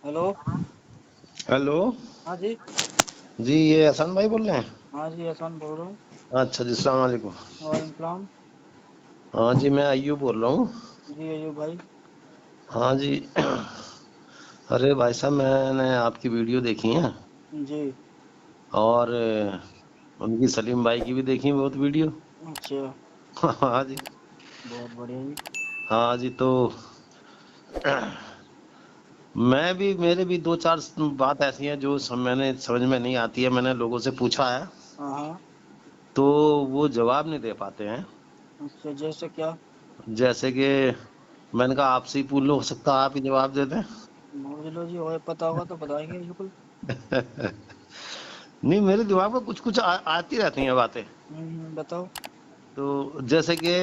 Hello. Hello. हाँ जी। जी ये हसन भाई बोल रहे हैं। हाँ जी, एहसान बोल रहा हूँ। अच्छा जी, अस्सलाम वालेकुम। वालेकुम सलाम। हाँ जी, मैं अय्यूब बोल रहा हूँ। जी अयूब भाई। हाँ जी। अरे भाई साहब, मैंने आपकी वीडियो देखी है जी। और उनकी सलीम भाई की भी देखी है बहुत वीडियो। अच्छा। हाँ जी। बहुत बढ़िया जी। हाँ जी, तो मैं भी, मेरे भी दो चार बात ऐसी हैं जो मैंने समझ में नहीं आती है। मैंने लोगों से पूछा है हाँ हाँ। तो वो जवाब नहीं दे पाते हैं। अच्छा, जैसे क्या? जैसे कि मैंने कहा आपसे ही पूछ लो, हो सकता है आप ही जवाब दे दें। समझ लो जी, और पता होगा तो बताएंगे बिल्कुल। नहीं, मेरे दिमाग में कुछ कुछ आती रहती हैं बातें। बताओ। तो जैसे कि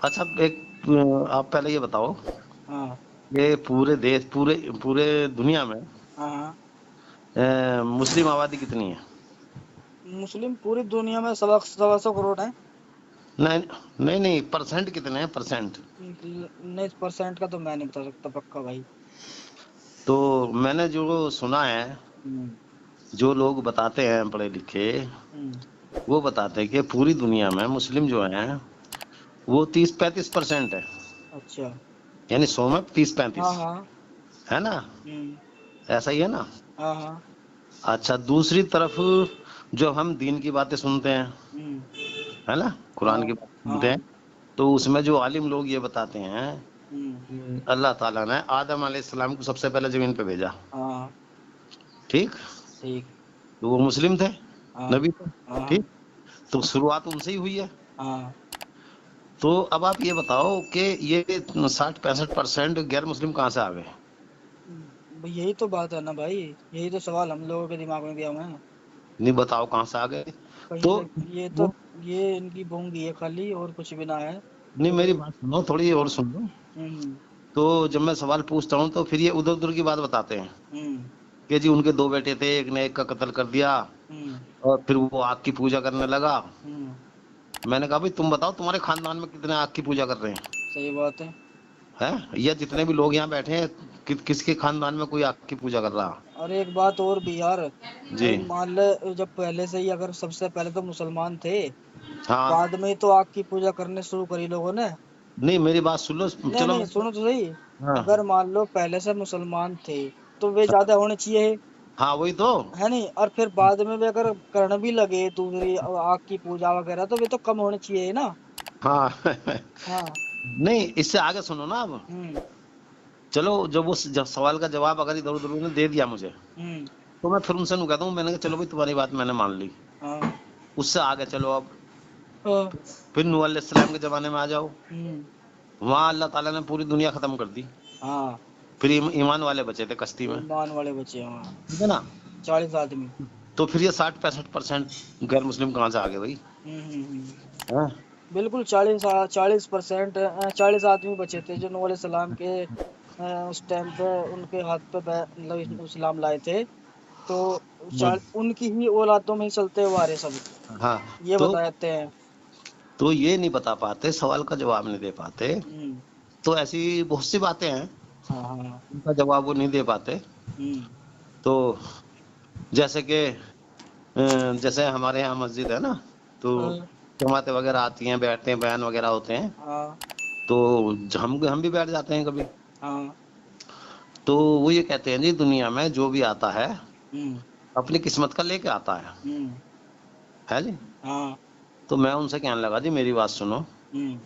अच्छा, एक आप पहले ये बताओ हाँ कि पूरे देश, पूरे पूरे दुनिया में हाँ हाँ। मुस्लिम आबादी कितनी है? मुस्लिम पूरी दुनिया में 125 करोड़ है। नहीं नहीं नहीं, परसेंट कितने हैं, परसेंट? 19% का तो मैं नहीं बता सकता पक्का भाई। तो मैंने जो सुना है, हम्म जो लोग बताते हैं पढ़े लिखे, हम्म। वो बताते हैं कि पूरी दुनिया में मुस्लिम जो हैं वो 30-35% है। अच्छा। यानी 100 में 30-35, हाँ हाँ। है ना? हम्म। ऐसा ही है ना? हाँ हाँ। अच्छा, दूसरी तरफ जो हम दीन की बातें सुनते हैं, हम्म। है ना, कुरान हाँ की बातें सुनते हैं, हाँ। तो उसमें जो आलिम लोग ये बताते हैं हम्म। कि अल्लाह ताला ने आदम अलैहिस्सलाम को सबसे पहले जमीन पे भेजा। हाँ। ठीक। ठीक। तो वो मुस्लिम थे, हाँ नबी थे। हाँ। ठीक। तो शुरुआत उनसे ही हुई है। हाँ। तो अब आप ये बताओ कि ये 60-65% गैर मुस्लिम कहाँ से आ गए? यही तो बात है ना भाई। यही तो सवाल हम लोगों के दिमाग में भी आया है। नहीं, बताओ कहाँ से आ गए? कहीं तो से। ये तो। वो, ये इनकी बोंगी है खाली, और कुछ भी ना है। नहीं कि मेरी भाई। बात सुनो, थोड़ी और हाँ। सुन लो। हम्म तो जब मैं सवाल पूछता हूँ तो फिर ये उधर उधर की बात बताते हैं हम्म कि जी उनके दो बेटे थे, एक ने एक का कत्ल कर दिया हम्म और फिर वो आग की पूजा करने लगा। हम्म। मैंने कहा भाई तुम बताओ तुम्हारे खानदान में कितने आग की पूजा कर रहे हैं? सही बात है। हैं, या जितने भी लोग यहाँ बैठे हैं, किसके खानदान में कोई आग की पूजा कर रहा? और एक बात और भी यार। जी। मान ले जब पहले से ही, अगर सबसे पहले तो मुसलमान थे। हाँ। बाद में ही तो आग की पूजा करने शुरू करी लोगों ने। नहीं मेरी बात सुन लो, नहीं चलो नहीं, मैं। सुनो तो सही। हाँ अगर मान लो पहले से मुसलमान थे, तो वे हाँ। ज्यादा होने चाहिए। हाँ, वही तो। है नहीं, और फिर बाद में भी अगर करने भी लगे दूसरी आग की पूजा वगैरह, तो वे तो कम होने चाहिए ना। हाँ। हाँ। नहीं, इससे आगे सुनो ना अब। हम्म चलो, जब उस जब सवाल का जवाब अगर इधर उधर उन्होंने दे दिया मुझे, हम्म। तो मैं फिर उनसे नु कहता हूँ, मैंने कहा चलो भाई तुम्हारी बात मैंने मान ली। हाँ उससे आगे चलो अब। हाँ। फिर नूह अलैहिस्सलाम के जमाने में आ जाओ। हम्म। वहां अल्लाह ताला ने पूरी दुनिया खत्म कर दी। हाँ। फिर ईमान वाले बचे थे कश्ती में। ईमान वाले बचे, हाँ। ठीक है ना? 40 आदमी। तो फिर ये 60-65% गैर मुस्लिम कहाँ से आ गए भाई? हम्म। हैं? बिल्कुल 40% 40 आदमी बचे थे जो नूह सलाम के उस टाइम पे उनके हाथ पे मतलब इस्लाम लाए थे। तो हम्म। उनकी ही औलादों में ही चलते हुए आ रहे सब। हाँ। ये तो बताते हैं। ये नहीं बता पाते, सवाल का जवाब नहीं दे पाते। हम्म। तो ऐसी बहुत सी बातें हैं हाँ हाँ। उनका जवाब वो नहीं दे पाते। हम्म। तो जैसे कि जैसे हमारे यहाँ मस्जिद है ना, तो हाँ जमातें वगैरह आती हैं, बैठते हैं, बयान वगैरह होते हैं, हाँ तो हम भी बैठ जाते हैं कभी। हाँ। तो वो ये कहते हैं जी दुनिया में जो भी आता है हम्म अपनी किस्मत का लेके आता हम्म। है जी। हाँ। तो मैं उनसे कहने लगा जी मेरी बात सुनो, हम्म।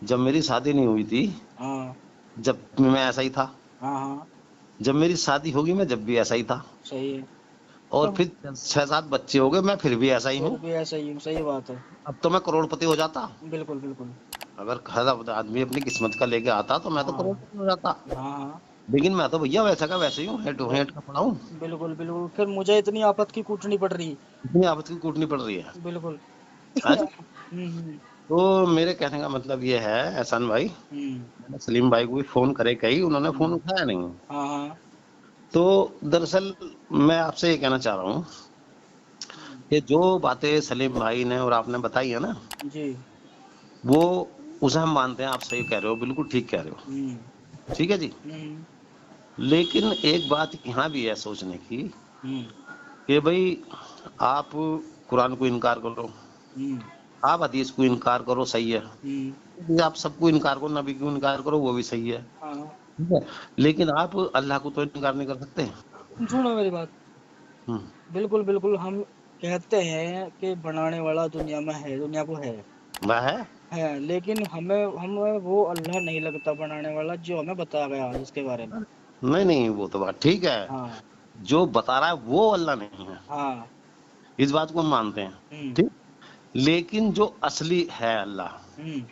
जब मेरी शादी नहीं हुई थी, हाँ जब मैं ऐसा ही था। हाँ हाँ। जब मेरी शादी होगी मैं जब भी ऐसा ही था। सही है। और तो फिर 6-7 बच्चे हो गए, मैं फिर भी ऐसा ही फिर हूँ। भी ऐसा ही हूँ, सही बात है। अब तो मैं करोड़पति हो जाता। बिल्कुल बिल्कुल। अगर हर आदमी अपनी किस्मत का लेके आता तो मैं तो हाँ करोड़पति हो जाता। हाँ हाँ। लेकिन मैं तो भैया वैसा का वैसे ही हूँ, हेड टू ब- हेड का पड़ा हूँ। बिल्कुल बिल्कुल, फिर मुझे इतनी आफत की कूटनी पड़ रही। इतनी आपस की कूटनी पड़ रही है। बिल्कुल। है जी। हम्म। तो मेरे कहने का मतलब ये है एहसान भाई, हम्म मैंने सलीम भाई को भी फोन करे कही, उन्होंने फोन हम्म। उठाया नहीं। हाँ हाँ। तो दरअसल मैं आपसे ये कहना चाह रहा हूँ हम्म। कि जो बातें सलीम भाई ने और आपने बताई है ना, जी। वो उसे हम मानते हैं, आप सही कह रहे हो, बिल्कुल ठीक कह रहे हो। हम्म ठीक है जी। हम्म लेकिन एक बात यहाँ भी है सोचने की हम्म कि भाई आप कुरान को इनकार करो, हम्म आप हदीस को इनकार करो, सही है। हम्म ये आप सबको इनकार करो, नबी को इनकार करो, वो भी सही है। हाँ। ठीक है। लेकिन आप अल्लाह को तो इनकार नहीं कर सकते। सुनो मेरी बात। हम्म। बिल्कुल बिल्कुल, हम कहते हैं कि बनाने वाला दुनिया में है, दुनिया को वह है। है, लेकिन हमें वो अल्लाह नहीं लगता बनाने वाला जो हमें बताया गया जिसके बारे में। नहीं नहीं, वो तो बात ठीक है। हाँ जो बता रहा है वो अल्लाह नहीं है, हाँ। इस बात को हम मानते हैं। हम्म ठीक। लेकिन जो असली है अल्लाह हम्म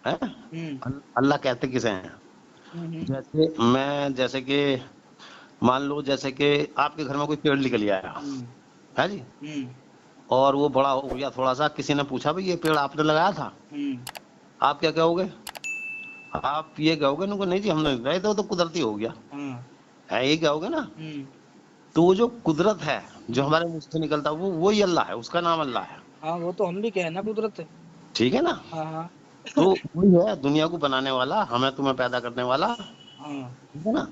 है, हम्म अल्लाह कहते किसे हैं? हम्म जैसे कि मान लो, जैसे कि आपके घर में कोई पेड़ निकल आया हम्म है जी, हम्म और वो बड़ा हो गया थोड़ा सा, किसी ने पूछा भाई ये पेड़ आपने लगाया था, हम्म आप क्या कहोगे? आप ये कहोगे ना, नहीं जी हमने नहीं लगाया, तो वो तो कुदरती हो गया हाँ है, ये कहोगे ना। हम्म तो वो जो कुदरत है, जो हम्म हमारे मुंह से निकलता है, वो वही अल्लाह है, उसका नाम अल्लाह है। हाँ, वो तो हम भी कहे ना कुदरत है। ठीक है ना। हाँ हाँ तो वही है दुनिया को बनाने वाला, हमें तुम्हें पैदा करने वाला। हाँ। ठीक है ना।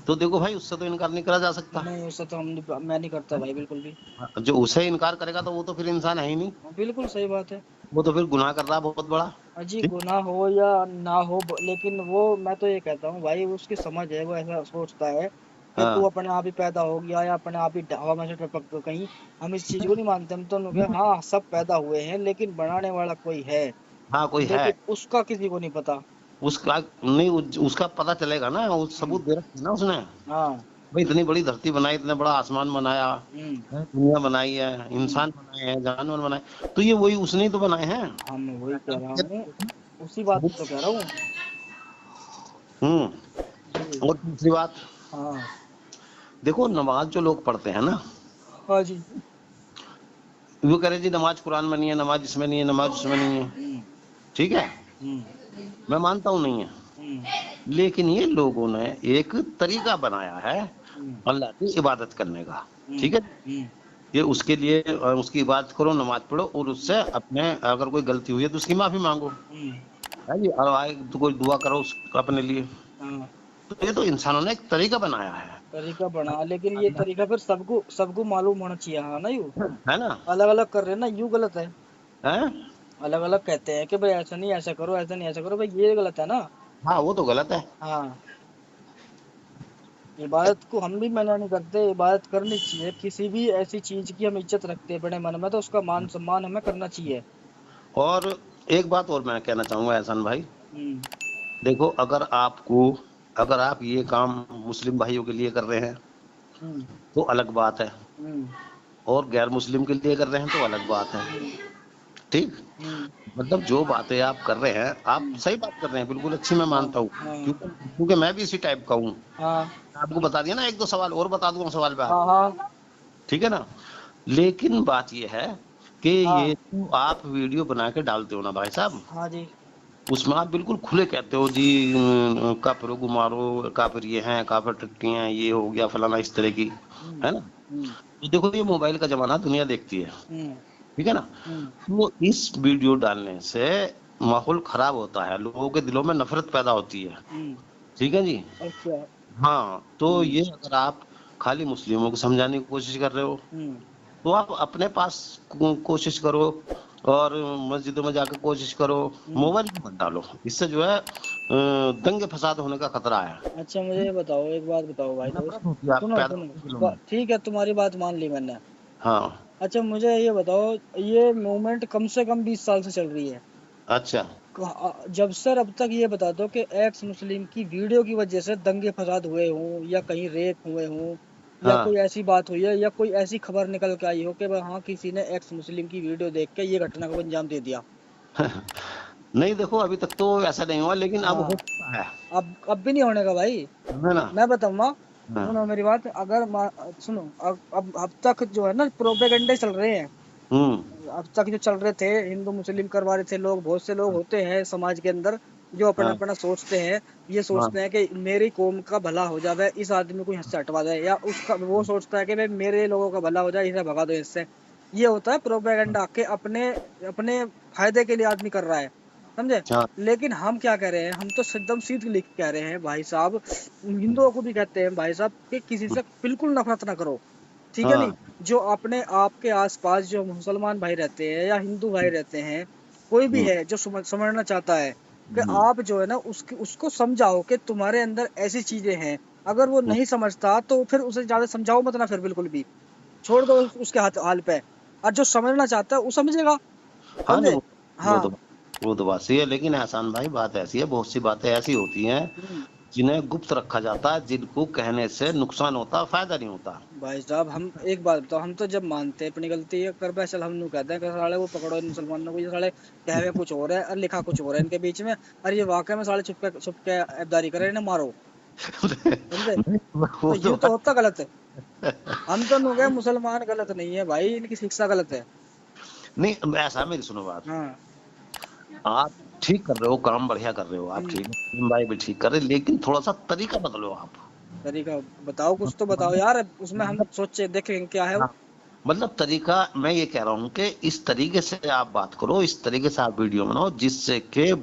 तो देखो भाई, उससे तो इनकार नहीं करा जा सकता। नहीं, उससे तो मैं नहीं करता भाई, बिल्कुल भी। जो उसे इनकार करेगा तो वो तो फिर इंसान है ही नहीं, हाँ, बिल्कुल सही बात है। वो तो फिर गुनाह कर रहा है बहुत बड़ा। अजी ठीक। गुनाह हो या ना हो, लेकिन वो, मैं तो ये कहता हूँ भाई, उसकी समझ है, वो ऐसा सोचता है कि तू हाँ अपने आप ही पैदा हो गया या अपने आप ही हवा में से टपक गया कहीं। हम इस चीज को नहीं मानते, हम तो कहे हाँ सब पैदा हुए हैं, लेकिन बनाने वाला कोई है, हाँ, कोई है। लेकिन उसका किसी को नहीं पता। उसका नहीं, उसका पता चलेगा ना, वो हम्म सबूत दे रखे हैं ना उसने। हाँ भाई इतनी बड़ी धरती बनाई, इतना बड़ा आसमान बनाया हम्म है, दुनिया बनाई है, हम्म। इंसान बनाए हैं, जानवर बनाए, तो ये वही उसने ही तो बनाए हैं। हम वही कह रहा हूँ, उसी बात सबूत। तो कह रहा हूँ। हम्म। जी। और दूसरी बात, हाँ देखो नमाज जो लोग पढ़ते हैं ना, हाँ जी। वो कह रहे जी नमाज कुरान में नहीं है, नमाज इसमें नहीं है, नमाज उसमें नहीं है। हम्म ठीक है। हम्म मैं मानता हूँ नहीं है, हम्म लेकिन ये लोगों ने एक तरीका बनाया है हम्म अल्लाह की इबादत करने का। हम्म ठीक है। हम्म ये उसके लिए उसकी इबादत करो, नमाज पढ़ो, और उससे अपने अगर कोई गलती हुई है तो उसकी माफी मांगो, हम्म, है जी, और आगे तो कोई दुआ करो अपने लिए। हाँ। तो ये तो इंसानों ने एक तरीका बनाया है। तरीका बना, लेकिन ये तरीका फिर सबको सबको मालूम होना चाहिए, हाँ ना, यू है ना। अलग अलग कर रहे हैं ना, यू गलत है। है। अलग अलग कहते हैं कि भाई ऐसा नहीं ऐसा करो, ऐसा नहीं ऐसा करो, भाई ये गलत है ना। हाँ, वो तो गलत है। हाँ। इबादत को हम भी मना नहीं करते, इबादत करनी चाहिए, किसी भी ऐसी चीज की हम इज्जत रखते हैं बड़े मन में, तो उसका मान सम्मान हमें करना चाहिए। और एक बात और मैं कहना चाहूंगा एहसान भाई, हम्म देखो अगर आप ये काम मुस्लिम भाइयों के लिए कर रहे हैं हम्म तो अलग बात है, हम्म और गैर मुस्लिम के लिए कर रहे हैं तो अलग बात है। हम्म ठीक। हम्म मतलब जो बातें आप कर रहे हैं, आप हम्म, सही बात कर रहे हैं, बिल्कुल अच्छी, मैं हाँ मानता हूँ, हाँ क्योंकि मैं भी इसी टाइप का हूँ। हाँ आपको बता दिया ना, एक दो सवाल और बता दूंगा सवाल पे हाँ आपको। हाँ ठीक है ना। लेकिन बात ये है कि ये हाँ जो आप वीडियो बना के डालते हो ना भाई साहब, हाँ जी। उसमें आप बिल्कुल खुले कहते हो जी, काफिरों को मारो, काफिर ये हैं, काफिर टट्टी हैं, ये हो गया फलाना, इस तरह की। हम्म है ना। हम्म तो देखो ये मोबाइल का जमाना, दुनिया देखती है। हम्म ठीक है ना। हम्म तो इस वीडियो डालने से माहौल खराब होता है, लोगों के दिलों में नफरत पैदा होती है। हम्म। ठीक है जी। अच्छा। हाँ, तो हम्म ये अगर आप खाली मुस्लिमों को समझाने की कोशिश कर रहे हो, हम्म तो आप अपने पास कोशिश करो, और मस्जिदों में जाकर कोशिश करो। हम्म। मोबाइल में मत डालो, इससे जो है दंगे फसाद होने का खतरा है। अच्छा मुझे ये बताओ, एक बात बताओ भाई दोस्त। नफरत होती है, आप सुनो पैदा सुनो, होती है दिलों में। ठीक है, तुम्हारी बात मान ली मैंने। हाँ। अच्छा मुझे ये बताओ, ये मूवमेंट कम से कम 20 साल से चल रही है। अच्छा। जब सर अब तक ये बता दो कि एक्स मुस्लिम की वीडियो की वजह से दंगे फसाद हुए हों, या कहीं रेप हुए हों, या हाँ। कोई ऐसी बात हुई है, या कोई ऐसी खबर निकल के आई हो कि भाई हाँ किसी ने एक्स मुस्लिम की वीडियो देख के ये घटना को अंजाम दे दिया। नहीं, देखो अभी तक तो ऐसा नहीं हुआ, लेकिन अब हो हाँ। सकता है। अब भी नहीं होने का भाई। है ना। मैं बताऊंगा। हाँ। सुनो मेरी बात, अगर सुनो, अब तक जो है ना प्रोपेगेंडे चल रहे हैं। हम्म। अब तक जो चल रहे थे, हिंदू मुस्लिम करवा रहे थे लोग, बहुत से लोग होते हैं समाज के अंदर जो अपना हाँ। अपना सोचते हैं। ये हाँ। सोचते हैं कि मेरी कौम का भला हो जाए, इस आदमी को यहाँ से हटवा जाए, या उसका वो सोचता है कि भाई मेरे लोगों का भला हो जाए, इसे भगा दो इससे। ये होता है प्रोपेगेंडा, के अपने अपने फायदे के लिए आदमी कर रहा है। समझे। हाँ लेकिन हम क्या कह रहे हैं, हम तो एकदम सीधे लिख कह रहे हैं भाई साहब, हिंदुओं को भी कहते हैं भाई साहब कि किसी से बिल्कुल नफरत ना करो, ठीक है नहीं। हाँ जो अपने आपके आसपास जो मुसलमान भाई रहते हैं या हिंदू भाई रहते हैं, कोई भी है जो समझना चाहता है कि आप जो है ना उसको समझाओ कि तुम्हारे अंदर ऐसी चीजें हैं। अगर वो नहीं समझता तो फिर उसे ज्यादा समझाओ मत ना, फिर बिल्कुल भी छोड़ दो उसके हाल पे। और जो समझना चाहता है वो समझेगा, हाँ नहीं समझे। वो हाँ। तो वो तो बात सही है, लेकिन एहसान भाई बात ऐसी है, बहुत सी बातें ऐसी होती हैं हम्म। जिन्हें गुप्त रखा जाता है, जिनको कहने से नुकसान होता है, फायदा नहीं होता। भाई साहब हम एक बात बताओ, हम तो जब मानते हैं अपनी गलती है कर बैसल, हम लोग कहते हैं कि साले वो पकड़ो इन मुसलमानों को, ये साले कह हुए कुछ और है और लिखा कुछ और है इनके बीच में, और ये वाकई में साले छुप के अब्दारी करे, इन्हें मारो, समझे। नहीं, तो वो तो ये तो होता गलत है। हम तो लोग हैं मुसलमान गलत नहीं है भाई, इनकी शिक्षा गलत है। नहीं ऐसा, मेरी सुनो बात, हाँ। आप ठीक कर रहे हो, काम बढ़िया कर रहे हो आप, हम्म। ठीक है, भाई भी ठीक कर रहे, लेकिन थोड़ा सा तरीका बदलो आप। तरीका बताओ, कुछ तो बताओ मतलब यार, उसमें हम मतलब सोचे देखें क्या है वो। हाँ, मतलब तरीका मैं ये कह रहा हूँ कि इस तरीके से आप बात करो, इस तरीके से आप वीडियो बनाओ जिससे कि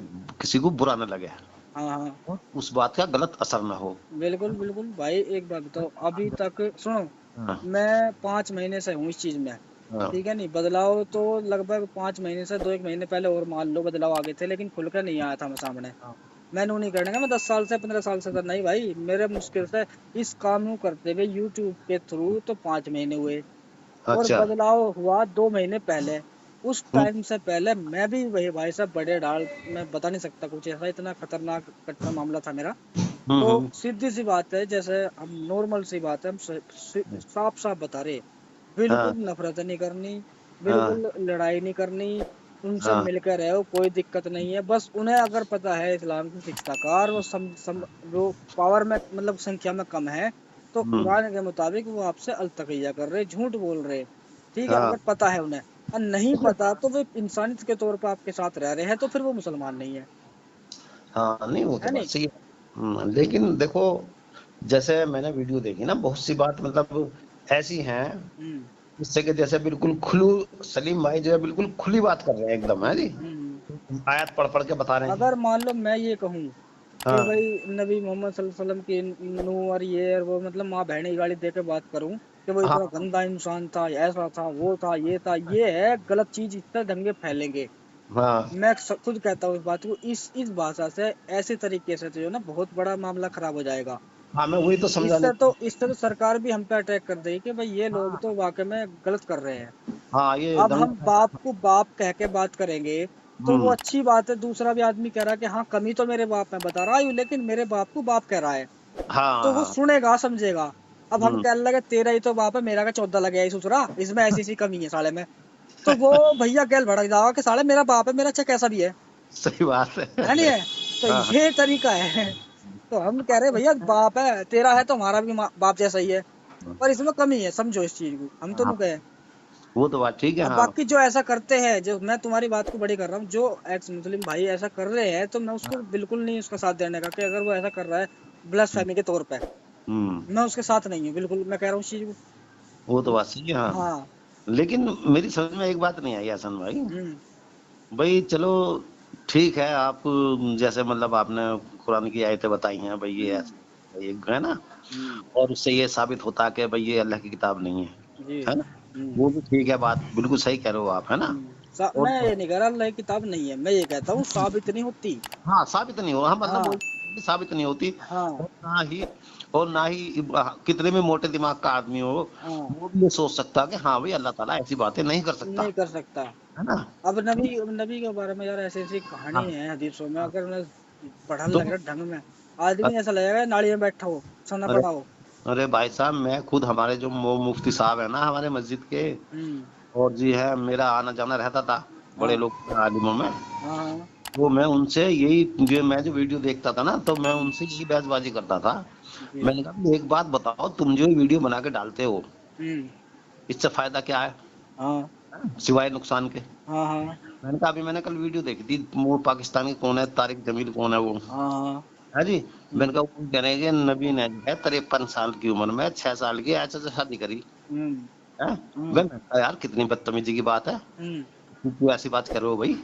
किसी को बुरा न लगे हाँ हाँ। और उस बात का गलत असर न हो। बिल्कुल बिल्कुल भाई, एक बात बताओ, अभी तक सुनो, हाँ मैं 5 महीने से हूँ इस चीज में, हाँ ठीक है नहीं। बदलाव तो लगभग 5 महीने से, 2 1 महीने पहले और मान लो बदलाव आ गए थे, लेकिन खुल कर नहीं आया था मैं सामने। हाँ, मैं नू नहीं करने का, मैं 10 साल से 15 साल से नहीं भाई, मेरे मुश्किल से इस काम को करते हुए यूट्यूब के थ्रू तो 5 महीने हुए। और अच्छा। बदलाव हुआ 2 महीने पहले। उस हम्म टाइम से पहले मैं भी वही भाई साहब बड़े डाल, मैं बता नहीं सकता कुछ ऐसा, इतना खतरनाक कट्टर मामला था मेरा। तो हम्म सीधी सी बात है, जैसे हम नॉर्मल सी बात है, हम साफ साफ बता रहे, हाँ बिल्कुल नफरत नहीं करनी, हाँ बिल्कुल लड़ाई नहीं करनी, उनसे हाँ मिलकर रहो, कोई दिक्कत नहीं है। बस उन्हें अगर पता है इस्लाम की शिक्षा का और वो वो पावर में मतलब संख्या में कम है, तो हम्म कुरान के मुताबिक वो आपसे अलतकैया कर रहे, झूठ बोल रहे, ठीक है। हाँ अगर पता है उन्हें, और नहीं पता तो वे इंसानियत के तौर पर आपके साथ रह रहे हैं, तो फिर वो मुसलमान नहीं है, हाँ नहीं वो तो है बात नहीं। सही है। लेकिन देखो, जैसे मैंने वीडियो देखी ना, बहुत सी बात मतलब ऐसी हैं हम्म। जिससे कि जैसे बिल्कुल खुलू, सलीम भाई जो है बिल्कुल खुली बात कर रहे हैं एकदम, है जी, हम्म। आयत पढ़ पढ़ के बता रहे हैं। अगर मान लो मैं ये कहूँ कि हाँ भाई नबी मोहम्मद सल्लल्लाहु अलैहि वसल्लम की नूह और ये और वो, मतलब माँ बहन की गाली दे के बात करूं कि वो हाँ इतना गंदा इंसान था, ऐसा था, वो था, ये था, ये है गलत चीज, इतने दंगे फैलेंगे। हाँ मैं खुद कहता हूँ इस बात को, इस भाषा से ऐसे तरीके से तो जो ना बहुत बड़ा मामला खराब हो जाएगा। हाँ मैं वही तो समझाने। इससे तो सरकार भी हम पे अटैक कर देगी कि भाई ये लोग तो वाकई में गलत कर रहे हैं। हाँ ये अब हम दंगा। बाप को बाप कह के बात करेंगे तो वो हम्म अच्छी बात है, दूसरा भी आदमी कह रहा है कि हाँ कमी तो मेरे बाप में बता रहा हूँ, लेकिन मेरे बाप को बाप कह रहा है, हाँ तो वो हाँ सुनेगा समझेगा। अब हम हम्म कहने लगे तेरा ही तो बाप है, मेरा का 14 लगे ही ससुरा, इसमें ऐसी सी कमी है साले में, तो वो भैया गैल भड़क जाओगा कि साले मेरा बाप है, मेरा अच्छा कैसा भी सही बात है। है नहीं है। तो हाँ ये तरीका है। तो हम कह रहे हैं भैया बाप है तेरा है तो हमारा भी बाप जैसा ही है, पर इसमें कमी है, समझो इस चीज को, हम तो हाँ नहीं कहे। वो तो बात ठीक है। अब हाँ बाकी जो ऐसा करते हैं, जो मैं तुम्हारी बात को बड़ी कर रहा हूँ, जो एक्स मुस्लिम भाई ऐसा कर रहे हैं, तो मैं उसको बिल्कुल नहीं उसका साथ देने का, कि अगर वो ऐसा कर रहा है ब्लसफेमी के तौर पे, हम्म मैं उसके साथ नहीं हूँ बिल्कुल, मैं कह रहा हूँ उस चीज को। वो तो बात सही है। हाँ हाँ। लेकिन मेरी समझ में एक बात नहीं आई हसन भाई, हम्म। भाई चलो ठीक है, आप जैसे मतलब आपने कुरान की आयतें बताई हैं भाई, ये हम्म। ऐसा ये है ना, हम्म। और उससे ये साबित होता है कि भाई ये अल्लाह की किताब नहीं जी। है ना, हम्म। वो भी ठीक है, बात बिल्कुल सही कह रहे हो आप, है ना। मैं और ये नहीं कह रहा अल्लाह की किताब नहीं है, मैं ये कहता हूँ साबित नहीं होती। हाँ साबित नहीं हो, हाँ मतलब हाँ। वो साबित नहीं होती। हाँ। और ना ही और ना ही कितने भी मोटे दिमाग का आदमी हो, हाँ। वो भी ये सोच सकता है कि हाँ भाई अल्लाह ताला ऐसी बातें नहीं कर सकता, नहीं कर सकता। है ना। अब नबी के बारे में यार ऐसी ऐसी कहानी हाँ है हदीसों में, अगर मैं पढ़ने तो लग रहा ढंग में, आदमी ऐसा लगेगा नाली में बैठा हो, सोना अरे पड़ा हो। अरे भाई साहब, मैं खुद हमारे जो मुफ्ती साहब है ना हमारे मस्जिद के, हम्म। और जी है मेरा आना जाना रहता था बड़े हाँ। लोग आलिमों में, हाँ। हाँ। वो मैं उनसे यही, जो मैं जो वीडियो देखता था ना, तो मैं हम्म। उनसे यही बहसबाजी करता था। जी। मैंने कहा एक बात बताओ, तुम जो वीडियो बना के डालते हो, हम्म। इससे फायदा क्या है हाँ। सिवाय नुकसान के। हाँ। हाँ। मैंने कहा अभी मैंने कल वीडियो देखी थी, वो पाकिस्तानी कौन है, तारिक जमील कौन है वो, हाँ। हाँ। है जी। मैंने हम्म। कहा वो कह रहे हैं कि नबी ने जो है 53 साल की उम्र में 6 साल की ऐसे से शादी करी हम्म। है। हम्म। मैंने कहा यार कितनी बदतमीजी की बात है, हम्म। तू ऐसी बात कर रहे हो भाई,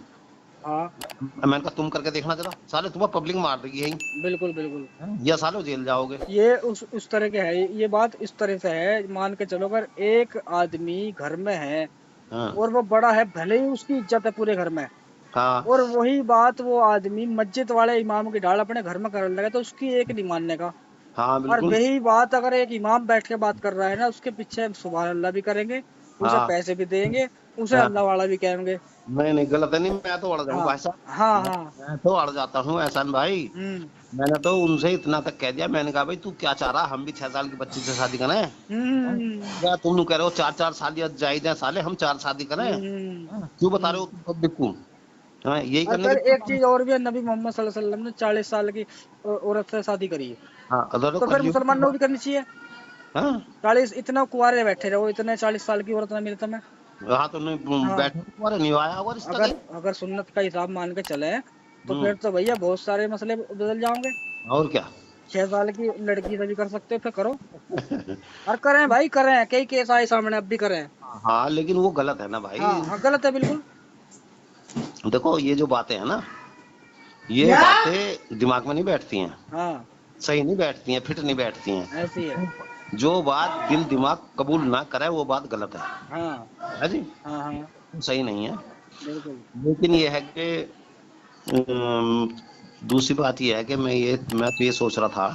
हाँ मैंने कहा तुम करके देखना जरा, साले तुम्हें पब्लिक मार देगी यही, बिल्कुल बिल्कुल। या सालो जेल जाओगे। ये उस तरह के है, ये बात इस तरह से है, मान के चलो अगर एक आदमी घर में है हाँ और वो बड़ा है, भले ही उसकी इज्जत है पूरे घर में, हाँ और वही बात वो आदमी मस्जिद वाले इमाम की ढाल अपने घर में करने लगे तो उसकी एक नहीं मानने का। हाँ और बिल्कुल। वही बात अगर एक इमाम बैठ के बात कर रहा है ना, उसके पीछे सुभान अल्लाह भी करेंगे, उसे हाँ पैसे भी देंगे, उसे हाँ, अल्लाह वाला भी कहेंगे। नहीं नहीं गलत है, नहीं मैं तो अड़ जाऊँ हाँ भाई साहब, हाँ मैं हाँ। मैं तो अड़ जाता हूँ एहसान भाई। हम्म मैंने तो उनसे इतना तक कह दिया, मैंने कहा भाई तू क्या चाह रहा, हम भी 6 साल की बच्ची से शादी करें, हैं? हम्म या तुम कह रहे हो 4 4 साल या जायज है साले, हम 4 शादी करें, हम्म हैं? क्यों बता रहे हम्म। हो तुम पब्लिक को, हाँ यही और करने के फिर लिए एक बता रहे चीज और भी है, नबी मोहम्मद सल्लल्लाहु अलैहि वसल्लम ने 40 साल की औरत से शादी करी है, हो। हाँ अगर तो तो फिर कलयुग की मुसलमानों को बात, भी करनी चाहिए। हाँ 40 इतना कुंवारे बैठे रहो, इतने 40 साल की औरत ना मिले तुम्हें। हाँ तो नहीं हाँ, बैठने को तुम्हारे नहीं आया होगा रिश्ता अगर कहीं। अगर सुन्नत का हिसाब मान के चले तो हम्म, फिर तो भैया बहुत सारे मसले बदल जाओगे। और क्या। 6 साल की लड़की से भी कर सकते हो, फिर करो। और करें भाई, करें, कई केस आए सामने, अब भी करें। हाँ लेकिन वो गलत है ना हाँ भाई। हाँ, गलत है बिल्कुल। देखो ये जो बातें हैं ना, ये क्या? बातें दिमाग में नहीं बैठती हैं, हाँ, सही नहीं बैठती हैं, फिट नहीं बैठती ऐसी है। हैं। जो बात दिल दिमाग कबूल ना करे वो बात गलत हाँ है जी, हाँ हाँ वो सही नहीं है। बिल्कुल। लेकिन ये है कि दूसरी बात ये है कि मैं तो ये सोच रहा था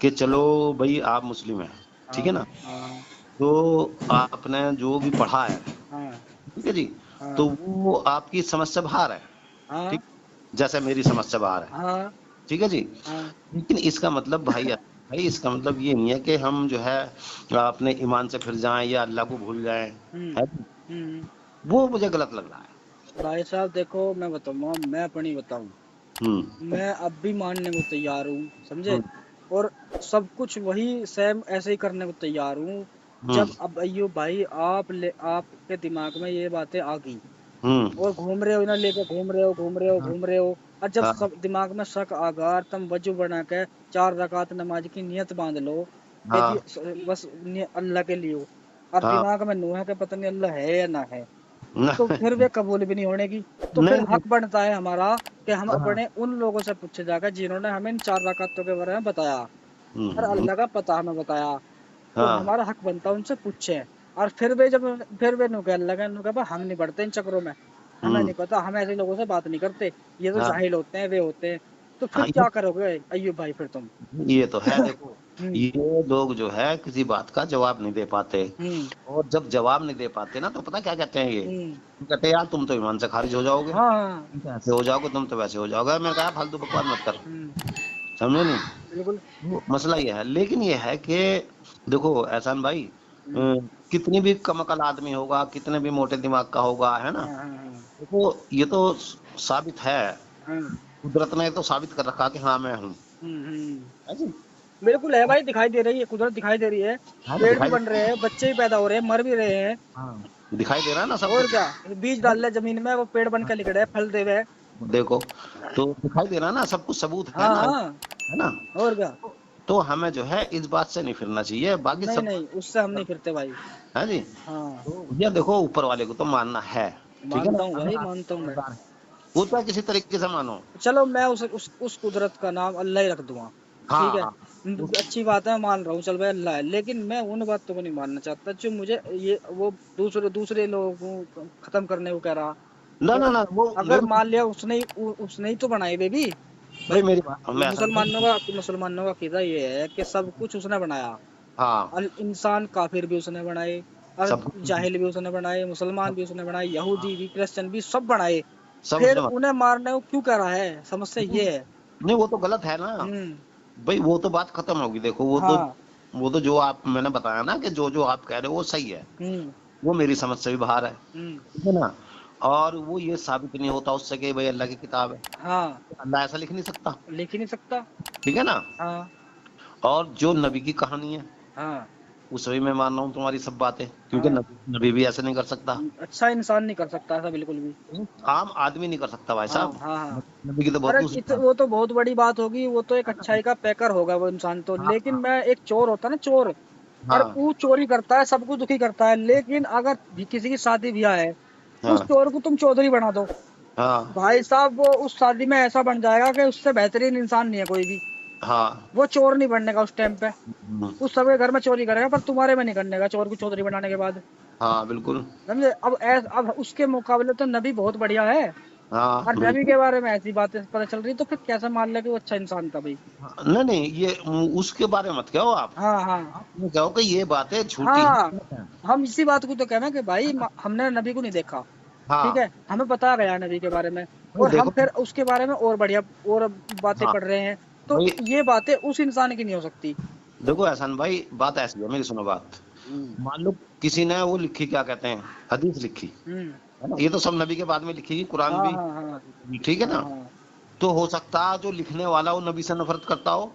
कि चलो भाई आप मुस्लिम हैं, ठीक हाँ है ना, हाँ तो आपने जो भी पढ़ा है, हाँ ठीक है जी, तो हाँ वो आपकी समझ से बाहर है, हाँ ठीक, जैसे मेरी समझ से बाहर है, हाँ ठीक है जी। हाँ। लेकिन इसका मतलब भाई इसका मतलब ये नहीं है कि हम जो है अपने ईमान से फिर जाएं या अल्लाह को भूल जाएं, हम्म है, हम्म। वो मुझे गलत लग रहा है। भाई साहब देखो, मैं बताऊँ, मैं अपनी बताऊँ, हम्म मैं अब भी मानने को तैयार हूँ, समझे। हम्म और सब कुछ वही सेम ऐसे ही करने को तैयार हूँ। हम्म जब अब अयो भाई आपके दिमाग में ये बातें आ गई हम्म, और घूम रहे हो ना, लेके हाँ घूम रहे हो, और जब हाँ सब दिमाग में शक आगा, तुम वजू बना के 4 रकात नमाज की नियत बांध लो कि जी हाँ बस अल्लाह के लिए हो, और हाँ, दिमाग में नूह है कि पता नहीं अल्लाह है या ना है, तो फिर नहीं वे कबूल भी नहीं होने की। तो फिर नहीं, हक बनता है हमारा कि हम हाँ, अपने उन लोगों से पूछे जाकर जिन्होंने हमें इन 4 रकातों के बारे में बताया और हम्म, अल्लाह का पता हमें बताया। तो हाँ हमारा हक बनता है उनसे पूछे। और फिर वे नु कहने लगे, नु कहा, हम नहीं पढ़ते इन चक्रों में, हमें हम्म, नहीं पता, हम ऐसे लोगों से बात नहीं करते, ये तो हाँ जाहिल होते हैं, वे होते हैं। तो फिर हाँ, क्या करोगे अയ്यूब भाई फिर तुम? ये तो है देखो, हम्म ये लोग जो है किसी बात का जवाब नहीं दे पाते, हम्म और जब जवाब नहीं दे पाते ना तो पता क्या कहते हैं ये, हम्म। कहते हैं यार तुम तो ईमान से खारिज हो जाओगे, हाँ हाँ, तुम तो ऐसे हो जाओगे, तुम तो वैसे हो जाओगे। मैं कहा फालतू बकवास मत कर, हम्म, समझे नहीं। बिल्कुल। वो मसला ये है, लेकिन ये है कि देखो एहसान भाई, हम्म, कितनी भी कमअकल आदमी होगा, कितने भी मोटे दिमाग का होगा, है ना, हाँ हाँ हाँ देखो ये तो साबित है, हाँ, कुदरत ने तो साबित कर रखा कि हाँ मैं हूँ, हम्म। है जी। बिल्कुल है भाई, दिखाई दे रही है, कुदरत दिखाई दे रही है। हाँ तो पेड़ भी दिखाई, बन रहे हैं, बच्चे भी पैदा हो रहे हैं, मर भी रहे हैं। हाँ दिखाई दे रहा है ना सब और कुछ, क्या, बीज है डाल जी? ले जमीन में, वो पेड़ बन हाँ, के निकले, फल देवे। देखो, तो दिखाई दे रहा है ना सब कुछ, सबूत है हाँ ना, हाँ, है ना। और क्या। तो हमें जो है इस बात से नहीं फिरना चाहिए, बाकी नहीं सब नहीं, उससे हम नहीं फिरते भाई। है जी। हाँ, तो भैया देखो ऊपर वाले को तो मानना है, ठीक है ना, मानता हूँ हमें भाई, आपकी मानता हूँ मैं। समझदार है, वो तो किसी तरीके से मानो। चलो मैं उस कुदरत का नाम अल्लाह ही रख दूंगा। ठीक हाँ है, हाँ अच्छी बात है, मैं मान रहा हूँ, चल भाई अल्लाह है, लेकिन मैं उन बातों को नहीं मानना चाहता जो मुझे ये वो दूसरे दूसरे लोगों को खत्म करने को कह रहा। ना कि ना ना वो अगर देखो, मान लिया उसने ही तो बनाई बेबी। भाई भाई मेरी बात मैं ऐसा भाई, मुसलमानों का अकीदा ये है कि सब कुछ उसने बनाया। हाँ इंसान काफिर भी उसने बनाए, और सब कुछ, जाहिल भी उसने बनाए, मुसलमान सब भी उसने बनाए, यहूदी हाँ, भी, क्रिश्चियन भी, सब बनाए। सब फिर उसने उन्हें मारने को क्यों कर रहा है, समस्या नहीं ये है। नहीं, वो तो गलत है ना हम्म। भाई, वो तो बात खत्म होगी, देखो हाँ। वो तो जो आप मैंने बताया ना कि जो जो आप कह रहे हो वो सही है, हम्म वो मेरी समझ से भी बाहर है, हम्म। ठीक है ना। और वो ये साबित नहीं होता उससे कि भाई अल्लाह की किताब है, हाँ, अल्लाह ऐसा लिख नहीं सकता, लिख ही नहीं सकता। ठीक है ना। हाँ और जो नबी की कहानी है हाँ। उसमें भी मैं मान रहा हूँ तुम्हारी सब बातें, क्योंकि हाँ, नबी भी ऐसे नहीं कर सकता, अच्छा इंसान नहीं कर सकता ऐसा बिल्कुल भी। आम आदमी नहीं कर सकता भाई हाँ साहब, हाँ हाँ। नबी की तो बहुत अरे दूसरी बात वो तो बहुत बड़ी बात होगी, वो तो एक है ना। अच्छाई का पैकर होगा वो इंसान तो, हाँ लेकिन हाँ मैं एक चोर होता है ना, चोर, और हाँ वो चोरी करता है, सबको दुखी करता है, लेकिन अगर भी किसी की शादी ब्याह है, उस हाँ चोर को तुम चौधरी बना दो, हाँ भाई साहब वो उस शादी में ऐसा बन जाएगा कि उससे बेहतरीन इंसान नहीं है कोई भी। हाँ। वो चोर नहीं बनने का उस टाइम पे। हम्म, उस सबके घर में चोरी करेगा पर तुम्हारे में नहीं करने का, चोर को चौधरी बनाने के बाद। हाँ बिल्कुल। समझे? अब उसके मुकाबले तो नबी बहुत बढ़िया है। हाँ और नबी बिल्कुल। के बारे में ऐसी बातें पता चल रही तो फिर कैसे मान ले कि वो अच्छा इंसान था भाई। हाँ, नहीं नहीं, ये उसके बारे में मत कहो आप। हाँ हाँ आप ये कहो कि ये बातें झूठी हाँ। हैं। हम इसी बात को तो कहना है कि भाई हमने नबी को नहीं देखा। ठीक हाँ है, हमें बताया गया नबी के बारे में। भाई और हम देखो। फिर उसके बारे में और बढ़िया और बातें हाँ पढ़ रहे हैं। तो भाई ये बातें उस इंसान की नहीं हो सकती। देखो एहसान भाई, बात ऐसी है, मेरी सुनो बात। हम्म मान लो किसी ने वो लिखी, क्या कहते हैं, हदीस लिखी, हम्म। है ना, ये तो सब नबी के बाद में लिखी, कुरान हाँ भी, हाँ हाँ ठीक है हाँ ना। हाँ। तो हो सकता है जो लिखने वाला वो नबी से नफरत करता हो।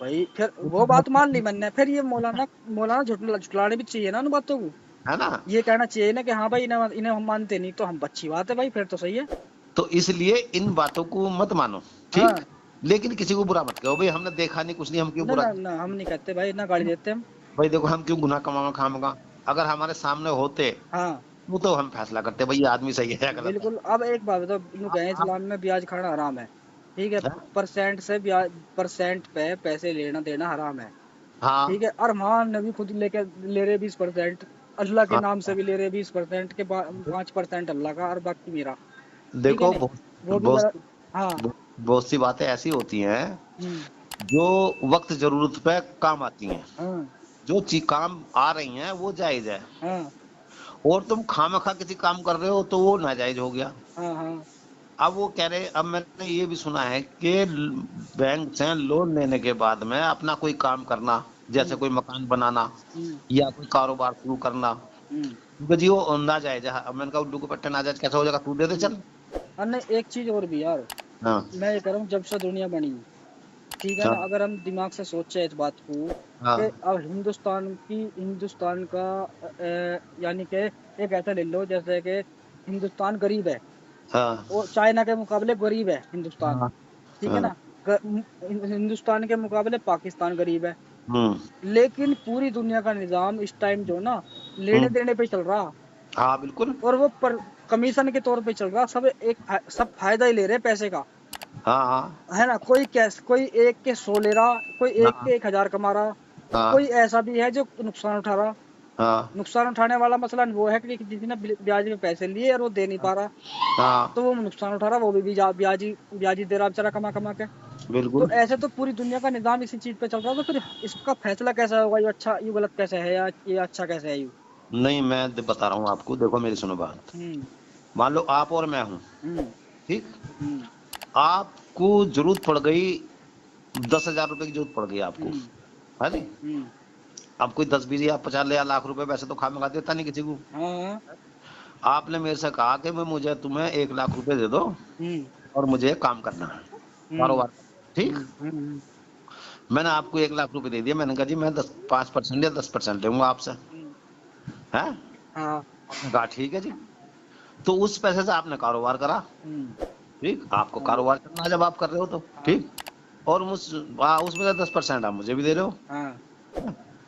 भाई फिर वो बात मान ली मैंने, फिर ये मौलाना मौलाना झुटलाने भी चाहिए ना उन बातों को। है ना। ये कहना चाहिए ना कि हाँ भाई इन्हें इन्हें हम मानते नहीं, तो हम अच्छी बात है भाई, फिर तो सही है। तो इसलिए इन बातों को मत मानो, ठीक। हाँ। लेकिन किसी को बुरा मत कहो, भाई हमने देखा नहीं कुछ नहीं, हम क्यों ना बुरा ना करें? ना, हम नहीं कहते भाई, ना गाली देते हम। भाई देखो, हम क्यों गुनाह कमावा खामगा। अगर हमारे सामने होते हाँ तो हम फैसला करते भाई ये आदमी सही है या गलत है। बिल्कुल। अब एक बात बताओ, इन्हों कहे आप इस्लाम में ब्याज खाना हराम है। ठीक है। परसेंट से ब्याज, परसेंट पे पैसे लेना देना हराम है। ठीक हाँ है। और वहाँ नबी खुद लेके ले रहे 20%। अल्लाह के हाँ। नाम से भी ले रहे 20% के, 5% अल्लाह का और बाकी मेरा। ठीक है देखो नहीं? बहुत वो भी बहुत गलत। हाँ। बहुत सी बातें ऐसी होती हैं हम्म। जो वक्त जरूरत पे काम आती हैं। हाँ जो चीज काम आ रही हैं वो जायज है, हाँ और तुम खामखा किसी काम कर रहे हो तो वो नाजायज हो गया। हाँ हाँ। अब वो कह रहे, अब मैंने ये भी सुना है कि बैंक से लोन लेने के बाद में अपना कोई काम करना, जैसे हम्म कोई मकान बनाना हम्म या कोई कारोबार शुरू करना, हम्म क्योंकि जी वो नाजायज है। अब मैंने कहा उल्लू के पट्टे नाजायज कैसे हो जाएगा, तू दे दे हम्म। चल। और नहीं, एक चीज और भी यार, हाँ मैं ये कह रहा हूँ जब से दुनिया बनी, ठीक है ना, हाँ अगर हम दिमाग से सोचे इस बात को कि हाँ अब हिंदुस्तान का यानी कि एक ऐसा ले लो जैसे कि हिंदुस्तान गरीब है हाँ और चाइना के मुकाबले गरीब है हिंदुस्तान। हाँ ठीक है हाँ। ना? हिंदुस्तान के मुकाबले पाकिस्तान गरीब है। हम्म लेकिन पूरी दुनिया का निजाम इस टाइम जो ना लेने हम्म। देने पे चल रहा। हाँ बिल्कुल। और वो पर कमीशन के तौर पे चल रहा, सब सब फायदा ही ले रहे हैं पैसे का। हाँ हाँ है ना? कोई कैश, कोई एक के 100 ले रहा, कोई एक हाँ के 1,000 कमा रहा। कोई हाँ ऐसा भी है जो नुकसान उठा रहा। हाँ नुकसान उठाने वाला मसला वो है कि जिसने ब्याज में पैसे लिए और वो दे नहीं पा रहा, हाँ तो वो नुकसान उठा रहा, वो भी ब्याज ही दे रहा बेचारा कमा कमा के। तो बिल्कुल। ऐसे तो पूरी दुनिया का निजाम इसी चीज पे चल रहा है, तो फिर इसका फैसला कैसा होगा, ये अच्छा ये गलत कैसे है, या ये अच्छा कैसे है ये। नहीं, मैं बता रहा हूँ आपको, देखो मेरी सुनो बात। हम्म मान लो आप और मैं हूँ, हम्म ठीक। हम्म आपको जरूरत पड़ गई, 10,000 रुपए की जरूरत पड़ गई आपको, हम्म है नहीं। हम्म। अब कोई 10 20 या 50 या लाख रुपए वैसे तो खामखा देता नहीं किसी को। हाँ। आपने मेरे से कहा कि मैं मुझे तुम्हें 1 लाख रुपए दे दो हम्म और मुझे एक काम करना है, हम्म कारोबार, ठीक। हम्म हम्म मैंने आपको 1 लाख रुपए दे दिया, मैंने कहा जी मैं 5% या 10% लूंगा आपसे, हम्म। है। हाँ। आपने कहा ठीक है जी। तो उस पैसे से आपने कारोबार करा, हम्म। ठीक, आपको हाँ कारोबार करना है जब आप कर रहे हो तो, हाँ ठीक। और उसमें से 10% आप मुझे भी दे रहे हो। हाँ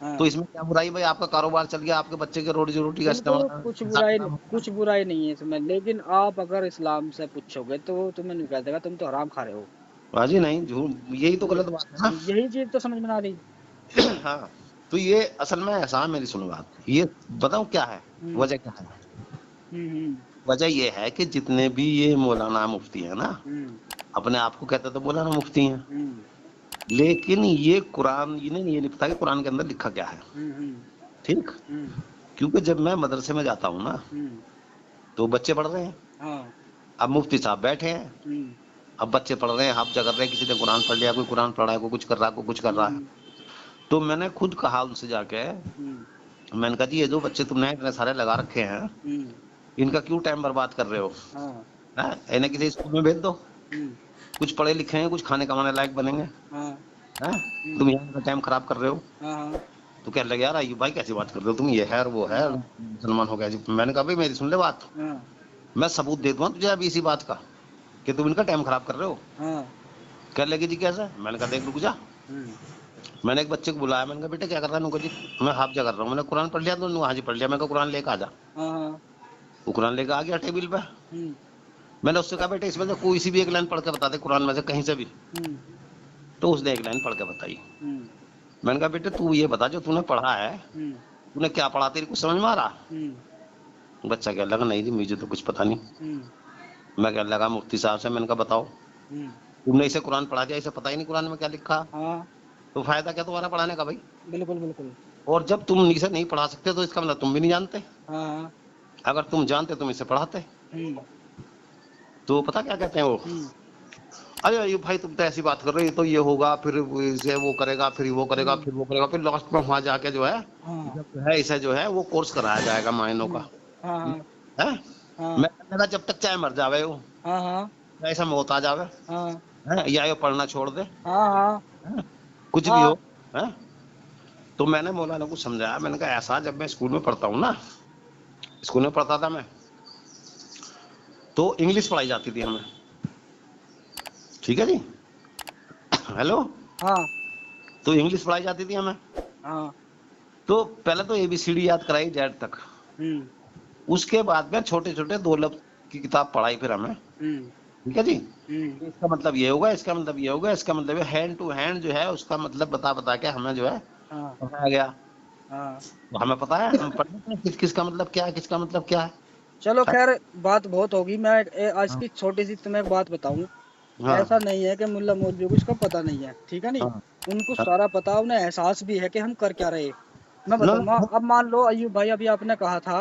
तो हाँ। इसमें क्या बुराई भाई, आपका कारोबार चल गया, आपके बच्चे के रोटी रोटी का बिल्कुल इस्तेमाल, हिसाब किताब हो गया। कुछ बुराई नहीं है इसमें, लेकिन आप अगर इस्लाम से पूछोगे तो वो तुम्हें नहीं कह देगा तुम तो हराम खा रहे हो। बाजी नहीं, झूठ, यही तो ये गलत बात है ना। यही चीज तो समझ में ना आ रही। हाँ। तो ये असल में ऐसा है, मेरी सुनो बात, ये बताऊं क्या है, हम्म वजह क्या है। हम्म वजह ये है कि जितने भी ये मौलाना मुफ्ती है ना, हम्म अपने आप को कहते तो मौलाना मुफ्ती हैं, हम्म लेकिन ये कुरान, इन्हें ये नहीं पता कि कुरान के अंदर लिखा क्या है, हम्म हम्म ठीक। हम्म क्योंकि जब मैं मदरसे में जाता हूँ ना, हम्म। तो बच्चे पढ़ रहे हैं, हाँ। अब मुफ्ती साहब बैठे हैं, हम्म अब बच्चे पढ़ रहे हैं, हाफजा कर रहे हैं, किसी ने कुरान पढ़ लिया, कोई कुरान पढ़ रहा है, कोई कुछ कर रहा है, कोई कुछ कर रहा है। हम्म तो मैंने खुद कहा उनसे जाके, हम्म मैंने कहा जी ये जो बच्चे तुमने इतने सारे लगा रखे हैं, हम्म। इनका क्यों टाइम बर्बाद कर रहे हो, हाँ। हैं, इन्हें किसी स्कूल में भेज दो, हम्म। कुछ पढ़े लिखे हैं, कुछ खाने कमाने लायक बनेंगे, हाँ। हैं। तुम हम्म। यहाँ इनका टाइम खराब कर रहे हो। हाँ हाँ तो कहने लगे यार अयूब भाई कैसी बात कर रहे हो तुम, ये है और वो है, हाँ मुसलमान हो गया जी। मैंने कहा भाई मेरी सुन ले बात, हाँ मैं सबूत दे दूंगा तुझे अभी इसी बात का कि तुम इनका टाइम खराब कर रहे हो। हाँ। कहने लगे जी कैसे, मैंने कहा देख रुक जा। हम्म। मैंने एक बच्चे को बुलाया, मैंने कहा बेटा क्या कर रहा है, उनको जी मैं हाफजा कर रहा हूँ, मैंने कुरान पढ़ लिया, तो हाँ जी पढ़ लिया, मैं कहा कुरान लेके आ जा। हाँ हाँ। वो कुरान लेके आ गया टेबल पे। हम्म मैंने उससे कहा बेटे इसमें से कोई सी भी एक लाइन पढ़ के बता दे कुरान में से कहीं से भी। हम्म तो उसने एक लाइन पढ़ के बताई। हम्म मैंने कहा बेटे तू ये बता जो तूने पढ़ा है, हम्म तूने क्या पढ़ा, तेरी कुछ समझ में आ रहा? हम्म बच्चा कहने लगा नहीं जी मुझे तो कुछ पता नहीं। हम्म मैं कहने लगा मुफ्ती साहब से, मैंने कहा बताओ, हम्म, तुमने इसे कुरान पढ़ा दिया, इसे पता ही नहीं कुरान में क्या लिखा, हाँ तो फायदा क्या तुम्हारा पढ़ाने का भाई? बिल्कुल बिल्कुल। और जब तुम इसे नहीं पढ़ा सकते तो इसका मतलब तुम भी नहीं जानते। हाँ हाँ। अगर तुम जानते तुम इसे पढ़ाते। हम्म तो पता क्या कहते हैं वो, हम्म अरे ये भाई तुम तो ऐसी बात कर रहे हो, ये तो ये होगा, फिर इसे वो करेगा, फिर वो करेगा, हम्म, फिर वो करेगा, फिर लास्ट में वहां जाके जो है, हाँ जब जो है इसे जो है वो कोर्स कराया जाएगा माइनों का। हाँ हाँ है, हाँ मैं कहने लगा जब तक चाहे मर जावे वो, हाँ हाँ या ऐसा मौत आ जावे, हाँ है, या ये पढ़ना छोड़ दे, हाँ हाँ है, कुछ भी हाँ हो, है। तो मैंने मौलाना को समझाया, मैंने कहा ऐसा, जब मैं स्कूल में पढ़ता हूँ ना, स्कूल में पढ़ता था मैं, तो इंग्लिश पढ़ाई जाती थी हमें, ठीक है जी, हेलो, हाँ तो इंग्लिश पढ़ाई जाती थी हमें। हाँ। तो पहले तो एबीसीडी याद कराई जेड तक, हम्म उसके बाद में छोटे छोटे दो लफ्ज की किताब पढ़ाई फिर हमें, हम्म ठीक है जी, हम्म, इसका मतलब ये होगा, इसका मतलब ये होगा, इसका मतलब हैंड टू हैंड जो है उसका मतलब बता बता के हमें जो है हाँ पढ़ाया गया। हाँ। तो हमें पता है, हम पढ़ते हैं किसका मतलब क्या है, किसका मतलब क्या है। चलो है? खैर, बात बहुत होगी। मैं आज हाँ की छोटी सी तुम्हें एक बात बताऊं। हाँ ऐसा नहीं है कि मुल्ला मौलवी को इसका पता नहीं है, ठीक है नहीं। हाँ उनको हाँ। सारा पता, उन्हें एहसास भी है कि हम कर क्या रहे। मैं ना बताऊंगा। ना, अब मान लो अयूब भाई, अभी आपने कहा था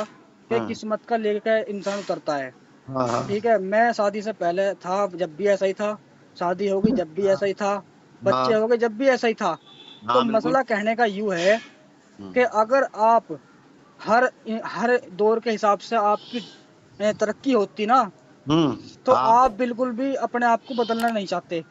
कि हाँ किस्मत का लेकर इंसान उतरता है। हाँ हाँ ठीक है, मैं शादी से पहले था जब भी ऐसा ही था, शादी होगी जब भी हाँ ऐसा ही था, बच्चे हाँ हो गए जब भी ऐसा ही था। तो हाँ, बिल्कुल। मसला कहने का यूं है हम्म कि अगर आप हर हर दौर के हिसाब से आपकी तरक्की होती ना, तो हाँ आप बिल्कुल भी अपने आप को बदलना नहीं चाहते,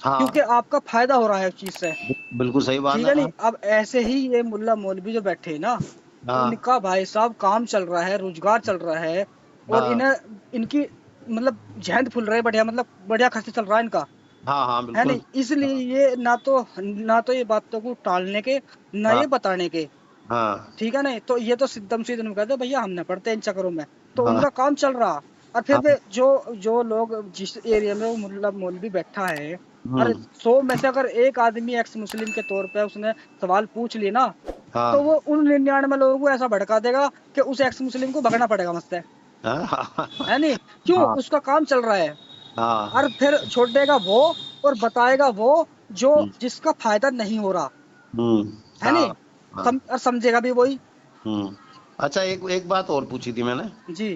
क्योंकि हाँ, आपका फायदा हो रहा है उस चीज से। बिल्कुल सही बात ठीक है। है नहीं। हाँ अब ऐसे ही ये मुल्ला मौलवी जो बैठे हैं ना, हाँ इनका भाई साहब काम चल रहा है, रोजगार चल रहा है, और हाँ इन्हें इनकी मतलब जहद फुल रहे बढ़िया, मतलब बढ़िया खर्चा चल रहा है इनका। हाँ हाँ, है बिल्कुल। नहीं, इसलिए हाँ ये ना तो ये बातों को टालने के, ना हाँ ये बताने के। हाँ ठीक है नहीं, तो ये तो सिद्धम सीधे उन्होंने कहते भैया हमने पढ़ते हैं इन चक्करों में। तो हाँ उनका काम चल रहा। और फिर हाँ, भी जो जो लोग जिस एरिया में वो मुल्ला मौलवी बैठा है, अरे हम्म 100 में से अगर एक आदमी एक्स मुस्लिम के तौर पे उसने सवाल पूछ लिए ना, हाँ तो वो उन 99 लोगों को ऐसा भड़का देगा कि उस एक्स मुस्लिम को भगना पड़ेगा मुझसे। हाँ हाँ है नहीं, क्यों? हाँ उसका काम चल रहा है। हाँ, और फिर छोड़ेगा वो, और बताएगा वो जो हम्म जिसका फायदा नहीं हो रहा। है नहीं, हाँ हाँ, और समझेगा भी वही। हम्म। अच्छा, एक एक बात और पूछी थी मैंने, जी।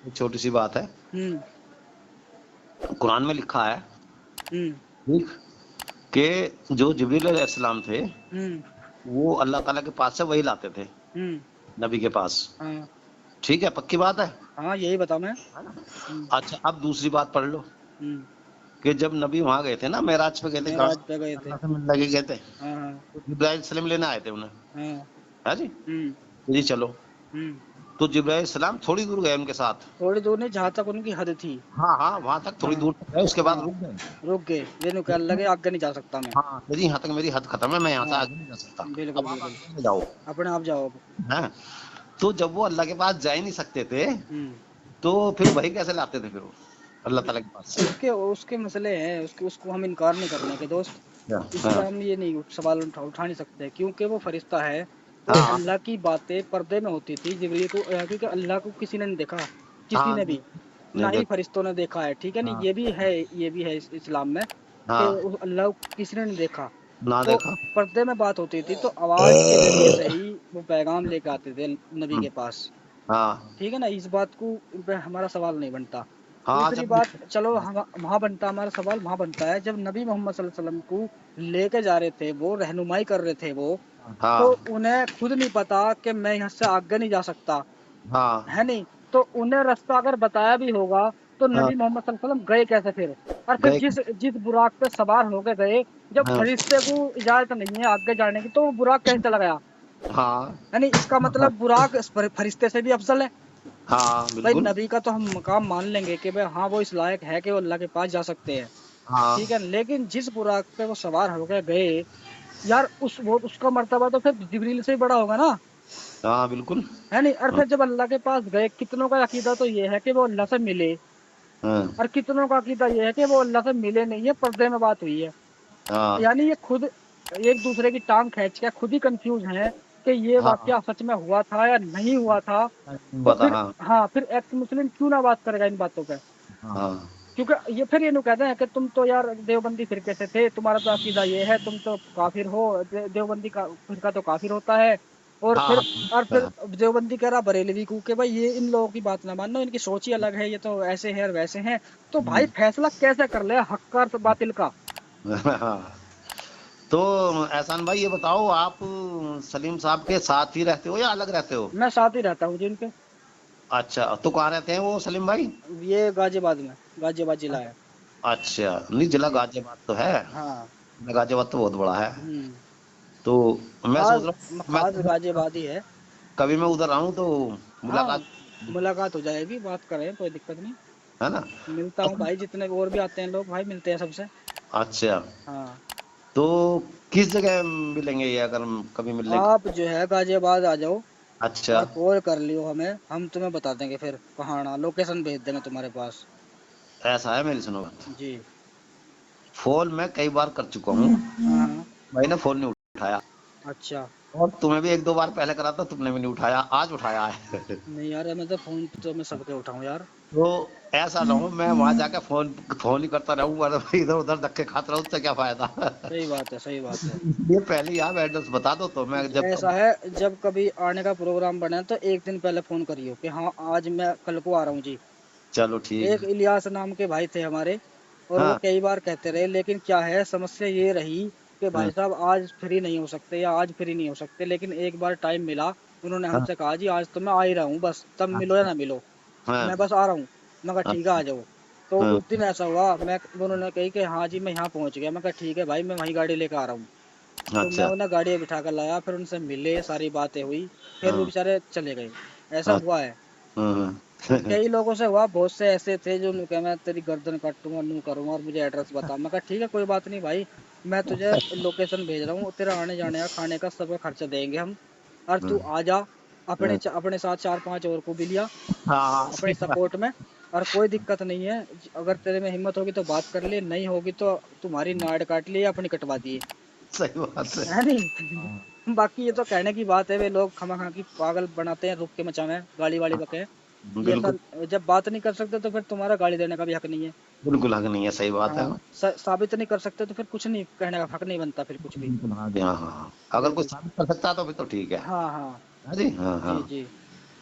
एक छोटी सी बात है। हम्म कुरान में लिखा है, हम्म ठीक, कि जो जिब्रील अलैहिस्सलाम थे, हम्म वो अल्लाह ताला के पास से वही लाते थे, हम्म। नबी के पास, हाँ ठीक है, पक्की बात है। हाँ, यही बता मैं। है ना? हम्म अच्छा, अब दूसरी बात पढ़ लो, हम्म। कि जब नबी वहां गए थे ना, मेराज पे गए थे, कहाँ, मेराज पे गए थे। अल्लाह से मिलने के गए थे, हाँ हाँ तो जिब्राइल सलाम लेने आए थे उन्हें, हाँ। है जी, हम्म तो जी चलो, हम्म। तो जिब्राइल सलाम थोड़ी दूर गए उनके साथ, थोड़ी दूर नहीं, जहाँ तक उनकी हद थी। हाँ हाँ, वहां तक थोड़ी हाँ दूर तक गए, उसके बाद हाँ। रुक गए। रुक गए, ये कह लगे आगे नहीं जा सकता मैं। हाँ तो जी, यहाँ तक मेरी हद खत्म है, मैं यहाँ से हाँ आगे नहीं जा सकता, बिल्कुल अब आप बिल्कुल। आगे चले जाओ। अपने आप जाओ अब। हैं, तो जब वो अल्लाह के पास जा ही नहीं सकते थे, हम्म। तो फिर वही कैसे लाते थे फिर वो अल्लाह ताला के पास से? उसके उसके मसले हैं, उसके उसको हम इनकार नहीं करने के दोस्त। हाँ इसलिए हम ये नहीं सवाल उठा नहीं सकते, क्योंकि वो फरिश्ता है। तो हाँ अल्लाह की बातें पर्दे में होती थी जिब्रील को, क्योंकि अल्लाह को किसी ने नहीं देखा, किसी हाँ, ने भी, ना नहीं ही देख, फरिश्तों ने देखा है। ठीक है नहीं, हाँ ये भी है, ये भी है इस्लाम में कि हाँ, उस अल्लाह को किसी ने नहीं देखा। ना तो देखा। पर्दे में बात होती थी, तो आवाज के जरिए से ही वो पैगाम लेके आते थे नबी हम्म, के पास। हाँ ठीक है ना, इस बात को पे हमारा सवाल नहीं बनता। हाँ, दूसरी जब, बात, चलो हम वहां बनता, हमारा सवाल वहां बनता है जब नबी मोहम्मद सल्लल्लाहु अलैहि वसल्लम को लेके जा रहे थे, वो रहनुमाई कर रहे थे वो, तो हाँ उन्हें खुद नहीं पता कि मैं यहाँ से आगे नहीं जा सकता। हाँ है नहीं, तो उन्हें रास्ता अगर बताया भी होगा, तो हाँ, नबी मोहम्मद सल्लल्लाहु अलैहि वसल्लम गए कैसे फिर? और फिर गए, जिस जिस बुराक पे सवार होके गए, जब हाँ फरिश्ते को इजाजत नहीं है आगे जाने की, तो वो बुराक कैसे चला गया? हाँ यानी इसका मतलब बुराक इस फरिश्ते से भी अफजल है। हाँ, भाई बिल्कुल। नबी का तो हम मकाम मान लेंगे कि भाई हाँ वो इस लायक है कि वो अल्लाह के पास जा सकते हैं। ठीक हाँ है, लेकिन जिस बुराक पे वो सवार होकर गए, यार वो उसका मर्तबा तो फिर जिब्रील से ही बड़ा होगा ना। हाँ, बिल्कुल। है नहीं, और हाँ फिर जब अल्लाह के पास गए, कितनों का अकीदा तो ये है कि वो अल्लाह से मिले। हाँ और कितनों का अकीदा ये है कि वो अल्लाह से मिले नहीं है, पर्दे में बात हुई है। हाँ यानी ये खुद एक दूसरे की टांग खींच के खुद ही कंफ्यूज हैं कि ये हाँ वाकया सच में हुआ था या नहीं हुआ था। तो बता फिर हाँ हाँ, फिर एक्स मुस्लिम क्यों ना बात करेगा इन बातों पे। हाँ क्योंकि ये फिर ये नु कहते हैं कि तुम तो यार देवबंदी फिरके से थे, तुम्हारा तो अकीदा ये है, तुम तो काफिर हो, देवबंदी का फिरका तो काफिर होता है। और हाँ फिर और फिर हाँ देवबंदी कह रहा बरेलवी को कि भाई ये इन लोगों की बात ना मानो, इनकी सोच ही अलग है, ये तो ऐसे हैं और वैसे हैं। तो भाई फैसला कैसे कर ले हक और बातिल का। हाँ। तो एहसान भाई ये बताओ, आप सलीम साहब के साथ ही रहते हो या अलग रहते हो? मैं साथ ही रहता हूँ जिनके। अच्छा, तो कहाँ रहते हैं वो सलीम भाई? ये गाजियाबाद में, गाजियाबाद जिला है। अच्छा, नहीं जिला जी। गाजियाबाद तो है। हाँ। गाजियाबाद तो बहुत बड़ा है। हम्म। तो मैं खास सोच रहा हूँ मैं खास गाजियाबाद ही है। कभी मैं उधर आऊँ तो हाँ, मुलाकात, मुलाकात हो जाएगी, बात करें, कोई दिक्कत नहीं। है ना? मिलता हूँ भाई, जितने और भी आते हैं लोग भाई, मिलते हैं सबसे। अच्छा, हाँ। तो किस जगह मिलेंगे ये, अगर कभी मिलने की? आप जो है गाजियाबाद आ जाओ अच्छा, और कॉल कर लियो हमें, हम तुम्हें बता देंगे फिर कहाँ आना, लोकेशन भेज देंगे तुम्हारे पास। ऐसा है, मेरी सुनो बात। जी। फोन मैं कई बार कर चुका हूँ, हाँ हाँ। भाई ने फोन नहीं उठाया। अच्छा। और तुम्हें भी एक दो बार पहले करा था, तुमने भी नहीं उठाया, आज उठाया है। नहीं यार, मैं तो फोन तो मैं सबके उठाऊं यार। तो ऐसा ना हो मैं वहां जाके फोन फोन ही करता रहूं और इधर उधर धक्के खाते रहूं, उससे क्या फायदा? सही बात है, सही बात है। ये पहले ही आप एड्रेस बता दो तो मैं जब ऐसा कब। है, जब कभी आने का प्रोग्राम बने तो एक दिन पहले फोन करियो कि हाँ आज मैं कल को आ रहा हूँ जी। चलो ठीक एक है। इलियास नाम के भाई थे हमारे, और वो हाँ कई बार कहते रहे, लेकिन क्या है समस्या ये रही कि भाई हाँ साहब आज फ्री नहीं हो सकते या आज फ्री नहीं हो सकते, लेकिन एक बार टाइम मिला, उन्होंने हाँ हमसे कहा जी आज तो मैं आ ही रहा हूँ, बस तब मिलो या अच्छा, ना मिलो, हाँ मैं बस आ रहा हूँ। मैं कहा ठीक है, आ अच्छा, जाओ। तो हाँ उस दिन ऐसा हुआ, मैं उन्होंने कही कि हाँ जी मैं यहाँ पहुँच गया, मैं कहा ठीक है भाई, मैं वहीं गाड़ी लेकर आ रहा हूँ। तो मैं अच्छा, उन्हें गाड़ी में बिठा कर लाया, फिर उनसे मिले, सारी बातें हुई, फिर वो हाँ बेचारे चले गए। ऐसा हाँ हुआ है। हाँ और कई लोगों से हुआ, बहुत से ऐसे थे जो नु कहा मैं तेरी गर्दन काटूंगा, नू करूंगा और मुझे एड्रेस बता। मैं कहा ठीक है, कोई बात नहीं भाई, मैं तुझे लोकेशन भेज रहा हूँ, तेरा आने जाने का खाने का सब खर्चा देंगे हम, और तू हाँ आ जा। हाँ अपने साथ चार पांच और को भी लिया हाँ, अपने सही बात। सपोर्ट में। और कोई दिक्कत नहीं है, अगर तेरे में हिम्मत होगी तो बात कर ले, नहीं होगी तो तुम्हारी नाड़ काट लिए, अपनी कटवा दिए, सही बात है। है हाँ, नहीं। बाकी ये तो कहने की बात है, वे लोग खमा खा की पागल बनाते हैं, रुक के मचावे गाली वाली हाँ, बके। ये बिल्कुल। सब जब बात नहीं कर सकते तो फिर तुम्हारा गाली देने का भी हक नहीं है। बिल्कुल हक नहीं है, सही बात है। हाँ, साबित नहीं कर सकते तो फिर कुछ नहीं कहने का हक नहीं बनता, फिर कुछ भी। बिल्कुल हाँ जी, हाँ हाँ हाँ। अगर कोई बिल्कुल। साबित कर सकता है तो फिर तो ठीक है। हाँ हाँ। हाँ जी, हाँ हाँ। जी जी।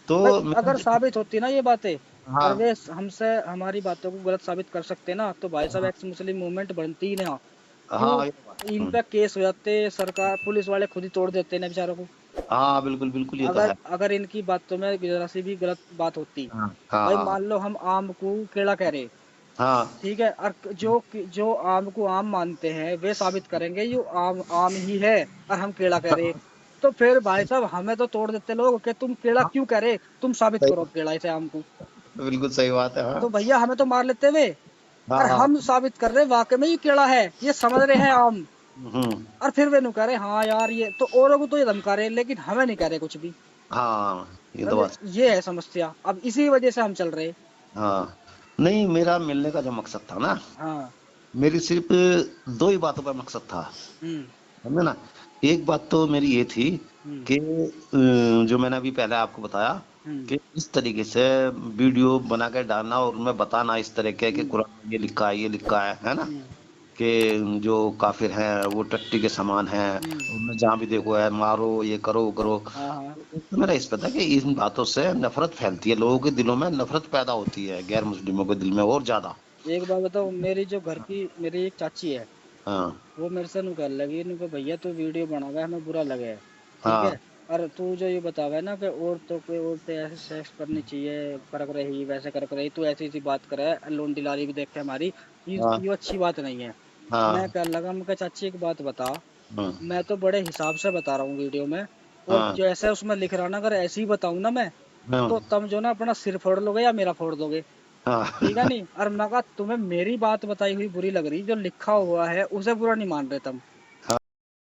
तो भाई मैं अगर साबित होती ना ये बातें, और हाँ वे हमसे हमारी बातों को गलत साबित कर सकते ना, तो भाई साहब हाँ एक्स मुस्लिम मूवमेंट बनती ही ना। क्यों? हाँ, ये बात इन पे केस हो जाते, सरकार पुलिस वाले खुद ही तोड़ देते ना बेचारों को। हाँ बिल्कुल बिल्कुल, ये तो अगर है। अगर इनकी बातों में जरा सी भी गलत बात होती। हाँ हाँ भाई हाँ मान लो हम आम को केला कह रहे, हाँ ठीक है, और जो आम को आम मानते हैं वे साबित करेंगे ये आम आम ही है, और हम केला कह रहे। तो फिर भाई साहब हमें तो तोड़ देते लोग कि तुम केला हाँ, क्यों कह रहे, तुम साबित करो सही, केला इसे आम को। बिल्कुल सही बात है। हाँ तो भैया हमें तो मार लेते वे, हाँ और हाँ, हम साबित कर रहे वाकई में ये केला है, ये समझ रहे हैं आम। हम्म, और फिर वे नु कह रहे हाँ यार, ये तो औरों को तो ये धमका रहे लेकिन हमें नहीं कह रहे कुछ भी। हाँ ये तो समझे, बात। ये है समस्या, अब इसी वजह से हम चल रहे। हाँ, नहीं मेरा मिलने का जो मकसद था ना, हाँ। मेरी सिर्फ दो ही बातों पर मकसद था, हम्म। समझे ना? एक बात तो मेरी ये थी हम्म। कि जो मैंने अभी पहले आपको बताया हम्म। कि इस तरीके से वीडियो बना के डालना और उनमें बताना इस तरह के कि हम्म। कुरान में ये लिखा है, ये लिखा है ना? हम्म। कि जो काफिर हैं वो टट्टी के समान हैं, हम्म। उनमें जहाँ भी देखो है मारो, ये करो वो करो। हाँ हाँ। तो मेरा इस पता कि इन बातों से नफरत फैलती है, लोगों के दिलों में नफरत पैदा होती है, गैर मुस्लिमों के दिल में और ज्यादा। एक बात बताओ, मेरी जो घर की मेरी एक चाची है, हाँ वो मेरे से नु कर लगी नु को भैया तू वीडियो बनावा हमें बुरा लगे, ठीक है। हाँ और तू जो ये बतावे ना कि औरतों को औरतें ऐसे सेक्स करनी चाहिए, करक रही वैसे करक रही, तू ऐसी ऐसी बात करे, लोंडी लारी भी देखे हमारी, हाँ ये अच्छी बात नहीं है। मैं हाँ कह लगा, मैं कहा चाची एक बात बता, हाँ मैं तो बड़े हिसाब से बता रहा हूँ वीडियो में, और हाँ जैसे उसमें लिख रहा ना, अगर ऐसे ही बताऊँ ना मैं, हाँ तो तुम जो ना अपना सिर फोड़ लोगे या मेरा फोड़ दोगे, हाँ ठीक है नहीं। और मैं कहा तुम्हें मेरी बात बताई हुई बुरी लग रही, जो लिखा हुआ है उसे बुरा नहीं मान रहे तुम।